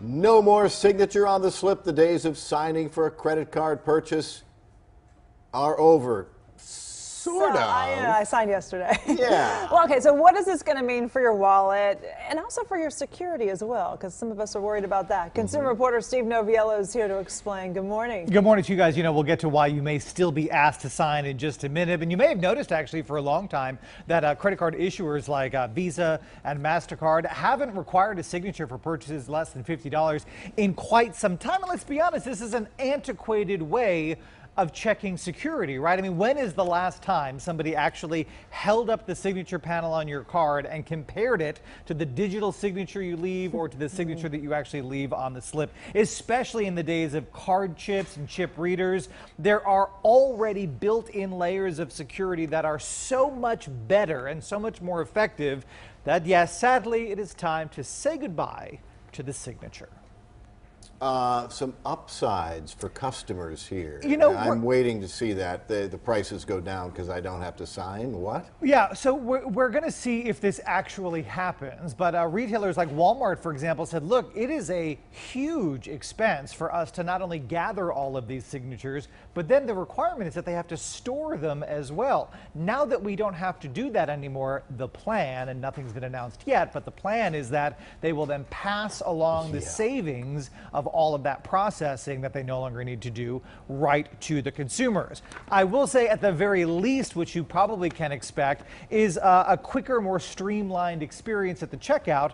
No more signature on the slip. The days of signing for a credit card purchase are over. Sort of. I signed yesterday. Yeah. Well, okay, so what is this going to mean for your wallet and also for your security as well? Because some of us are worried about that. Consumer reporter Steve Noviello is here to explain. Good morning. Good morning to you guys. You know, we'll get to why you may still be asked to sign in just a minute. And you may have noticed actually for a long time that credit card issuers like Visa and MasterCard haven't required a signature for purchases less than $50 in quite some time. And let's be honest, this is an antiquated way of checking security, right? I mean, when is the last time somebody actually held up the signature panel on your card and compared it to the digital signature you leave or to the signature that you actually leave on the slip? Especially in the days of card chips and chip readers, there are already built-in layers of security that are so much better and so much more effective that, yes, sadly, it is time to say goodbye to the signature. Some upsides for customers here. You know, I'm waiting to see that the prices go down because I don't have to sign. What? Yeah, so we're going to see if this actually happens. But retailers like Walmart, for example, said, look, it is a huge expense for us to not only gather all of these signatures, but then the requirement is that they have to store them as well. Now that we don't have to do that anymore, the plan, and nothing's been announced yet, but the plan is that they will then pass along the savings of all of that processing that they no longer need to do right to the consumers. I will say at the very least, which you probably can expect, is a quicker, more streamlined experience at the checkout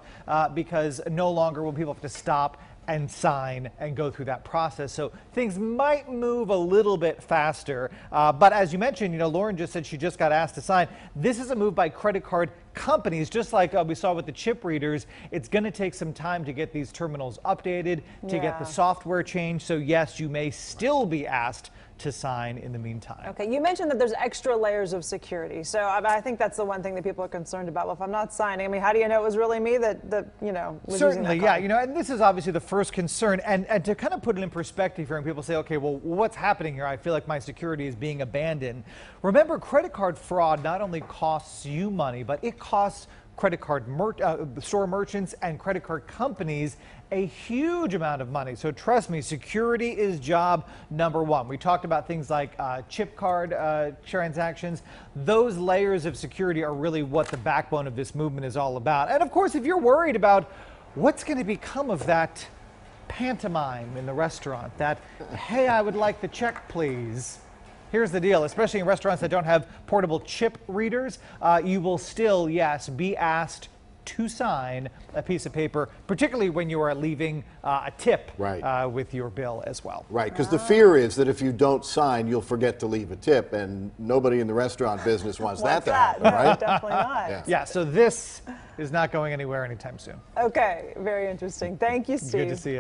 because no longer will people have to stop and sign and go through that process. So things might move a little bit faster. But as you mentioned, you know, Lauren just said she just got asked to sign. This is a move by credit card companies, just like we saw with the chip readers. It's going to take some time to get these terminals updated, to get the software changed. So yes, you may still be asked to sign in the meantime. Okay, you mentioned that there's extra layers of security. So I think that's the one thing that people are concerned about. Well, if I'm not signing, I mean, how do you know it was really me that you know, was Certainly, using that yeah, card? you know, and this is obviously the first concern. And to kind of put it in perspective here, and people say, okay, well, what's happening here? I feel like my security is being abandoned. Remember, credit card fraud not only costs you money, but it costs credit card store merchants and credit card companies a huge amount of money. So trust me, security is job number one. We talked about things like chip card transactions. Those layers of security are really what the backbone of this movement is all about. And of course, if you're worried about what's going to become of that pantomime in the restaurant, that, hey, I would like the check, please. Here's the deal, especially in restaurants that don't have portable chip readers, you will still, yes, be asked to sign a piece of paper, particularly when you are leaving a tip with your bill as well. Right, because the fear is that if you don't sign, you'll forget to leave a tip, and nobody in the restaurant business wants that to happen, right? Definitely not. Yeah, so this is not going anywhere anytime soon. Okay, very interesting. Thank you, Steve. Good to see you.